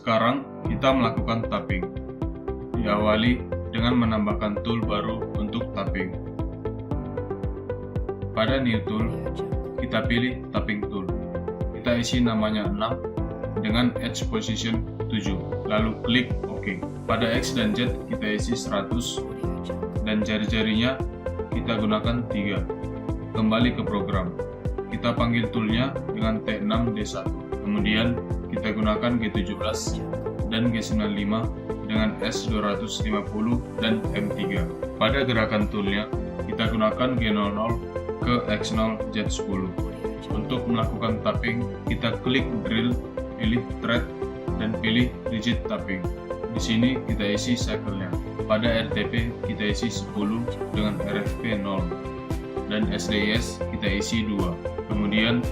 Sekarang kita melakukan tapping. Diawali dengan menambahkan tool baru untuk tapping. Pada new tool, kita pilih tapping tool. Kita isi namanya 6 dengan edge position 7, lalu klik OK. Pada X dan Z kita isi 100 dan jari-jarinya kita gunakan 3. Kembali ke program. Kita panggil toolnya dengan T6D1. Kemudian kita gunakan G17 dan G95 dengan S250 dan M3. Pada gerakan toolnya, kita gunakan G00 ke X0 Z10. Untuk melakukan tapping, kita klik drill, pilih thread, dan pilih rigid tapping. Di sini kita isi cycle-nya. Pada RTP kita isi 10 dengan RFP 0 dan SDIS kita isi 2. Kemudian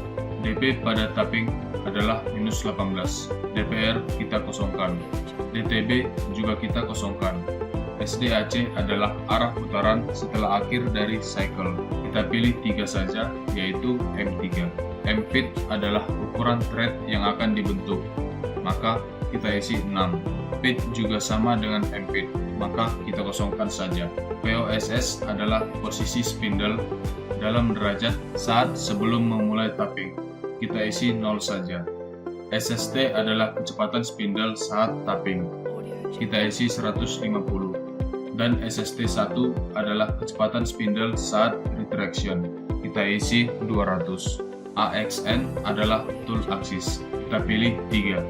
DP pada tapping adalah minus 18. DPR kita kosongkan. DTB juga kita kosongkan. SDAC adalah arah putaran setelah akhir dari cycle. Kita pilih 3 saja, yaitu M3. Mpit adalah ukuran thread yang akan dibentuk, maka kita isi 6. Pit juga sama dengan Mpit, maka kita kosongkan saja. POSS adalah posisi spindle dalam derajat saat sebelum memulai tapping. Kita isi 0 saja. SST adalah kecepatan spindle saat tapping. Kita isi 150. Dan SST1 adalah kecepatan spindle saat retraction. Kita isi 200. AXN adalah tool axis. Kita pilih 3.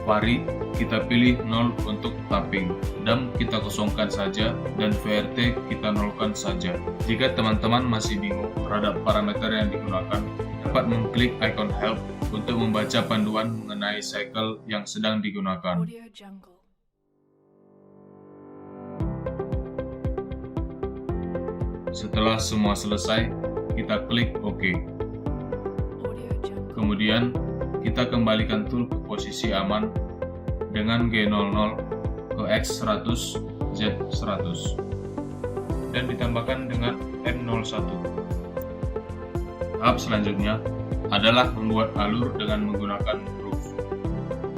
Vari kita pilih 0 untuk tapping. Dam kita kosongkan saja dan VRT kita nolkan saja. Jika teman-teman masih bingung terhadap parameter yang digunakan, dapat mengklik icon help untuk membaca panduan mengenai cycle yang sedang digunakan. Setelah semua selesai, kita klik OK. Kemudian, kita kembalikan tool ke posisi aman dengan G00 ke X100, Z100 dan ditambahkan dengan M01. Tahap selanjutnya adalah membuat alur dengan menggunakan groove.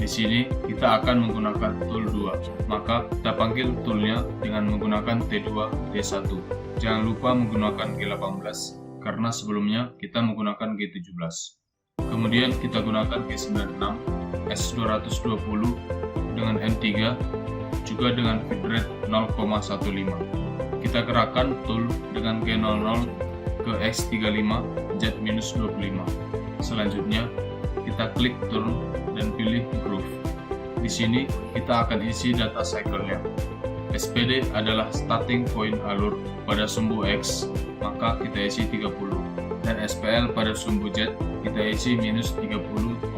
Di sini kita akan menggunakan tool 2, maka kita panggil toolnya dengan menggunakan T2D1. Jangan lupa menggunakan G18 karena sebelumnya kita menggunakan G17. Kemudian kita gunakan G96, S220 dengan M3 juga dengan feed rate 0,15. Kita gerakkan tool dengan G00 ke X35 Z-25. Selanjutnya kita klik turn dan pilih groove. Di sini kita akan isi data cycle-nya. SPD adalah starting point alur pada sumbu X, maka kita isi 30. Dan SPL pada sumbu Z kita isi minus 30,5.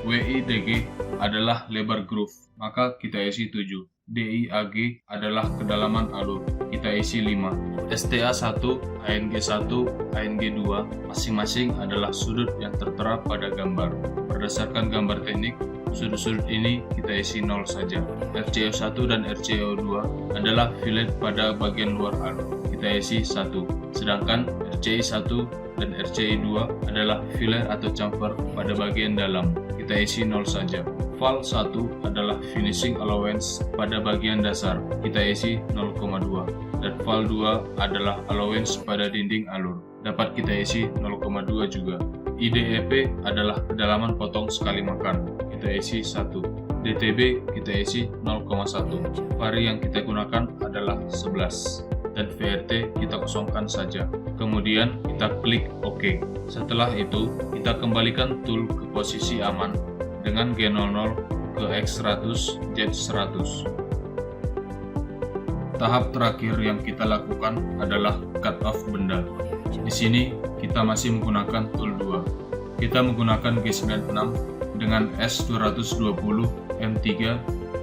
WIDG adalah lebar groove, maka kita isi 7. DIAG adalah kedalaman alur, kita isi 5. STA1, ANG1, ANG2 masing-masing adalah sudut yang tertera pada gambar. Berdasarkan gambar teknik, sudut-sudut ini kita isi 0 saja. RCO1 dan RCO2 adalah fillet pada bagian luar alur, kita isi 1. Sedangkan RCI1 dan RCI2 adalah filler atau chamfer pada bagian dalam, kita isi 0 saja. Val 1 adalah finishing allowance pada bagian dasar, kita isi 0,2. Dan Val 2 adalah allowance pada dinding alur, dapat kita isi 0,2 juga. IDEP adalah kedalaman potong sekali makan, kita isi 1. DTB kita isi 0,1. Vari yang kita gunakan adalah 11. Dan VRT kita kosongkan saja. Kemudian kita klik OK. Setelah itu, kita kembalikan tool ke posisi aman dengan G00 ke X100, Z100. Tahap terakhir yang kita lakukan adalah cut off benda. Di sini kita masih menggunakan tool 2. Kita menggunakan G96 dengan S220, M3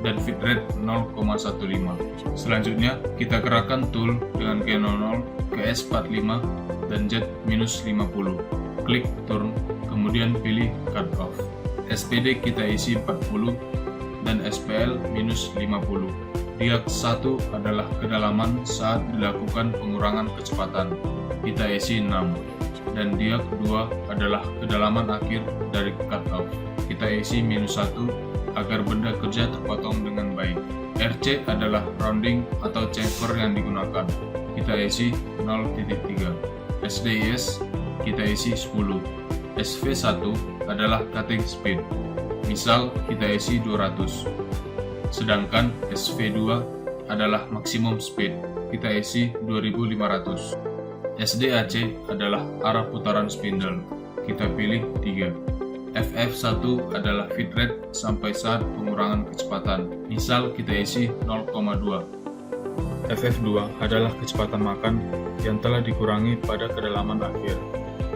dan feed rate 0,15. Selanjutnya kita gerakkan tool dengan G00 ke S45 dan Z-50. Klik turn, kemudian pilih cut off. SPD kita isi 40 dan SPL minus 50. Diag 1 adalah kedalaman saat dilakukan pengurangan kecepatan, kita isi 6. Dan diag 2 adalah kedalaman akhir dari cut off, kita isi minus 1 agar benda kerja terpotong dengan baik. RC adalah rounding atau chamfer yang digunakan. Kita isi 0.3. SDIS kita isi 10. SV1 adalah cutting speed. Misal kita isi 200. Sedangkan SV2 adalah maximum speed. Kita isi 2500. SDAC adalah arah putaran spindle. Kita pilih 3. FF1 adalah feed rate sampai saat pengurangan kecepatan. Misal kita isi 0,2. FF2 adalah kecepatan makan yang telah dikurangi pada kedalaman akhir.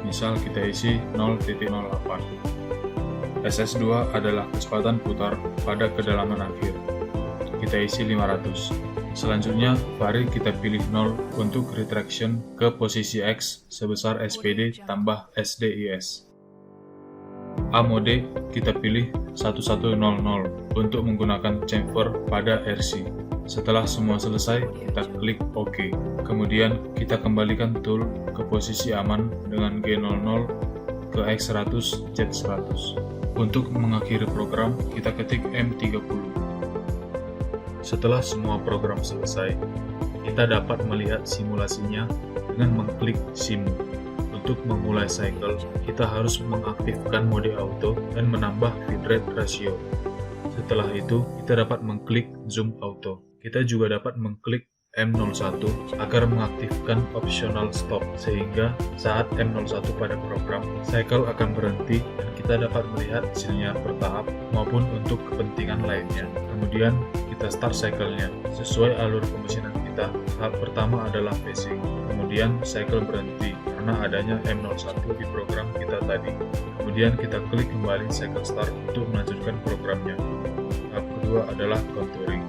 Misal kita isi 0,08. SS2 adalah kecepatan putar pada kedalaman akhir. Kita isi 500. Selanjutnya, mari kita pilih 0 untuk retraction ke posisi X sebesar SPD tambah SDIS. A mode kita pilih 1100 untuk menggunakan chamfer pada RC. Setelah semua selesai, kita klik OK. Kemudian kita kembalikan tool ke posisi aman dengan G00 ke X100 Z100. Untuk mengakhiri program, kita ketik M30. Setelah semua program selesai, kita dapat melihat simulasinya dengan mengklik Simu. Untuk memulai cycle, kita harus mengaktifkan mode auto dan menambah feed rate ratio. Setelah itu, kita dapat mengklik zoom auto. Kita juga dapat mengklik M01 agar mengaktifkan optional stop, sehingga saat M01 pada program, cycle akan berhenti dan kita dapat melihat hasilnya bertahap maupun untuk kepentingan lainnya. Kemudian, kita start cycle-nya. Sesuai alur pemesinan kita, tahap pertama adalah phasing. Kemudian, cycle berhenti karena adanya M01 di program kita tadi. Kemudian kita klik kembali cycle start untuk melanjutkan programnya. Tahap kedua adalah contouring.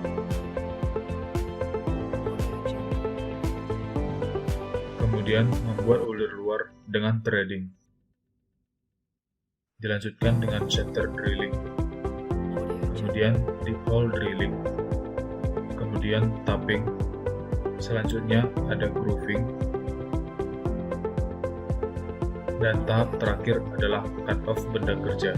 Kemudian membuat ulir luar dengan threading. Dilanjutkan dengan center drilling. Kemudian deep hole drilling. Kemudian tapping. Selanjutnya ada grooving. Dan tahap terakhir adalah cut off benda kerja.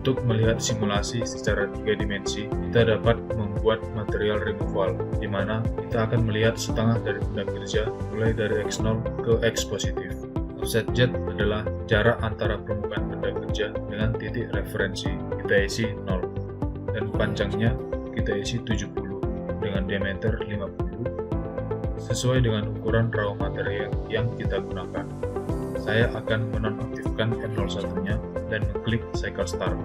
Untuk melihat simulasi secara 3 dimensi, kita dapat membuat material removal, di mana kita akan melihat setengah dari benda kerja mulai dari X0 ke X positif. Offset Z adalah jarak antara permukaan benda kerja dengan titik referensi, kita isi 0. Dan panjangnya kita isi 70 dengan diameter 50 sesuai dengan ukuran raw material yang kita gunakan. Saya akan menonaktifkan M01-nya dan mengklik cycle start.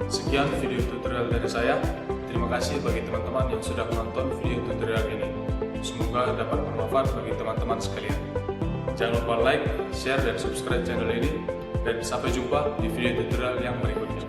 Sekian video tutorial dari saya. Terima kasih bagi teman-teman yang sudah menonton video tutorial ini. Semoga dapat bermanfaat bagi teman-teman sekalian. Jangan lupa like, share, dan subscribe channel ini. Dan sampai jumpa di video tutorial yang berikutnya.